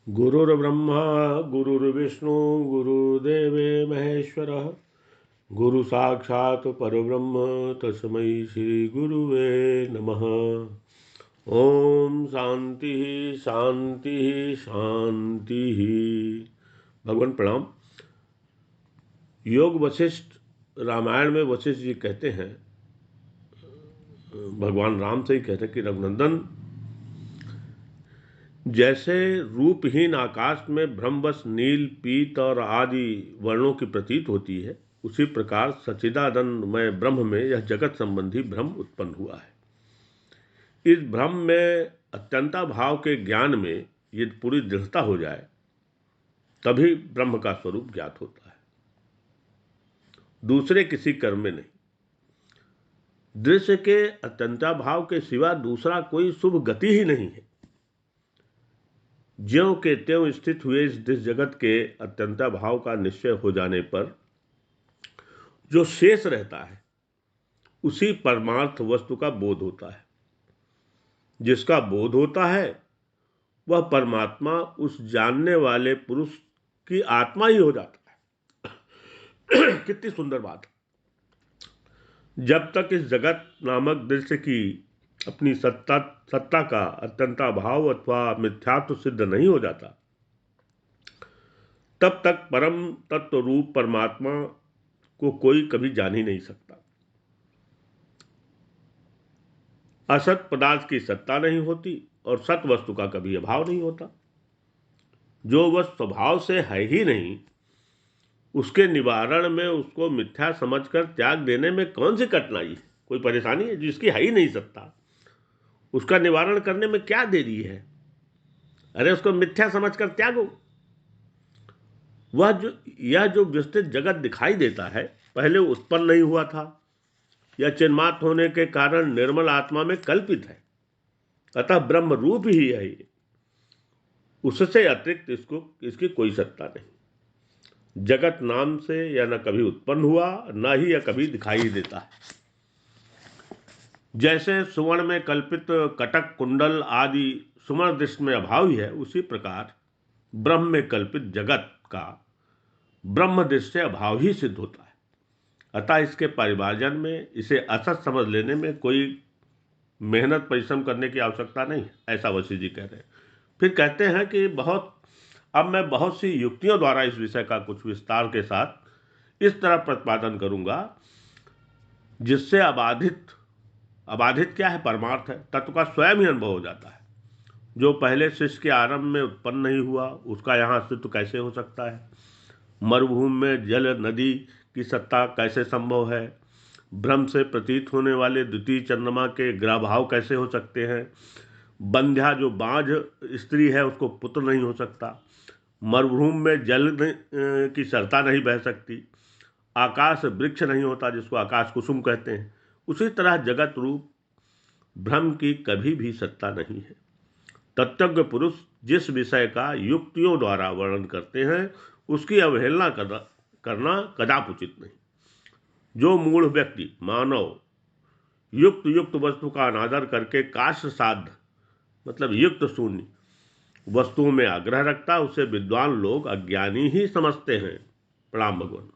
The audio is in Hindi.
गुरुर्ब्रह्मा गुरुर्विष्णु गुरुदेवे महेश्वरः गुरु साक्षात् परब्रह्म तस्मै श्री गुरुवे नमः। ओम शांति शांति शांति। भगवान प्रणाम। योग वशिष्ठ रामायण में वशिष्ठ जी कहते हैं, भगवान राम से ही कहते हैं कि रघुनंदन, जैसे रूपहीन आकाश में ब्रह्मवश नील पीत और आदि वर्णों की प्रतीत होती है, उसी प्रकार सच्चिदानंदमय ब्रह्म में यह जगत संबंधी भ्रम उत्पन्न हुआ है। इस भ्रम में अत्यंता भाव के ज्ञान में यदि पूरी दृढ़ता हो जाए तभी ब्रह्म का स्वरूप ज्ञात होता है, दूसरे किसी कर्म में नहीं। दृश्य के अत्यंता भाव के सिवा दूसरा कोई शुभ गति ही नहीं है। ज्यों के त्यों स्थित हुए इस जगत के अत्यंता भाव का निश्चय हो जाने पर जो शेष रहता है उसी परमार्थ वस्तु का बोध होता है। जिसका बोध होता है वह परमात्मा उस जानने वाले पुरुष की आत्मा ही हो जाता है। कितनी सुंदर बात है। जब तक इस जगत नामक दृश्य की अपनी सत्ता का अत्यंता भाव अथवा मिथ्यात्व सिद्ध नहीं हो जाता, तब तक परम तत्व रूप परमात्मा को कोई कभी जान ही नहीं सकता। असत पदार्थ की सत्ता नहीं होती और सत वस्तु का कभी अभाव नहीं होता। जो वह स्वभाव से है ही नहीं, उसके निवारण में उसको मिथ्या समझकर त्याग देने में कौन सी कठिनाई है, कोई परेशानी है? जिसकी है ही नहीं सत्ता, उसका निवारण करने में क्या देरी है? अरे उसको मिथ्या समझकर त्यागो। यह जो विस्तृत जगत दिखाई देता है पहले उत्पन्न नहीं हुआ था, यह चिन्मात्र होने के कारण निर्मल आत्मा में कल्पित है, अतः ब्रह्म रूप ही है। उससे अतिरिक्त इसकी कोई सत्ता नहीं। जगत नाम से यह न कभी उत्पन्न हुआ, न ही यह कभी दिखाई देता है। जैसे सुवर्ण में कल्पित कटक कुंडल आदि सुवर्ण दृष्टि में अभाव ही है, उसी प्रकार ब्रह्म में कल्पित जगत का ब्रह्म दृष्टि से अभाव ही सिद्ध होता है। अतः इसके परिभाजन में इसे असत समझ लेने में कोई मेहनत परिश्रम करने की आवश्यकता नहीं है, ऐसा वशिष्ठ जी कह रहे हैं। फिर कहते हैं कि अब मैं बहुत सी युक्तियों द्वारा इस विषय का कुछ विस्तार के साथ इस तरह प्रतिपादन करूंगा जिससे अबाधित क्या है? परमार्थ है, तत्व का स्वयं ही अनुभव हो जाता है। जो पहले सृष्टि के आरंभ में उत्पन्न नहीं हुआ, उसका यहाँ अस्तित्व कैसे हो सकता है? मरुभूमि में जल नदी की सत्ता कैसे संभव है? ब्रह्म से प्रतीत होने वाले द्वितीय चंद्रमा के ग्रह भाव कैसे हो सकते हैं? बंध्या जो बांझ स्त्री है उसको पुत्र नहीं हो सकता। मरुभूमि में जल की सरता नहीं बह सकती। आकाश वृक्ष नहीं होता जिसको आकाश कुसुम कहते हैं। उसी तरह जगत रूप ब्रह्म की कभी भी सत्ता नहीं है। तत्वज्ञ पुरुष जिस विषय का युक्तियों द्वारा वर्णन करते हैं उसकी अवहेलना करना कदापि उचित नहीं। जो मूढ़ व्यक्ति मानव युक्त वस्तु का अनादर करके काष्ठ साध मतलब युक्त शून्य वस्तुओं में आग्रह रखता, उसे विद्वान लोग अज्ञानी ही समझते हैं। प्रणाम भगवान।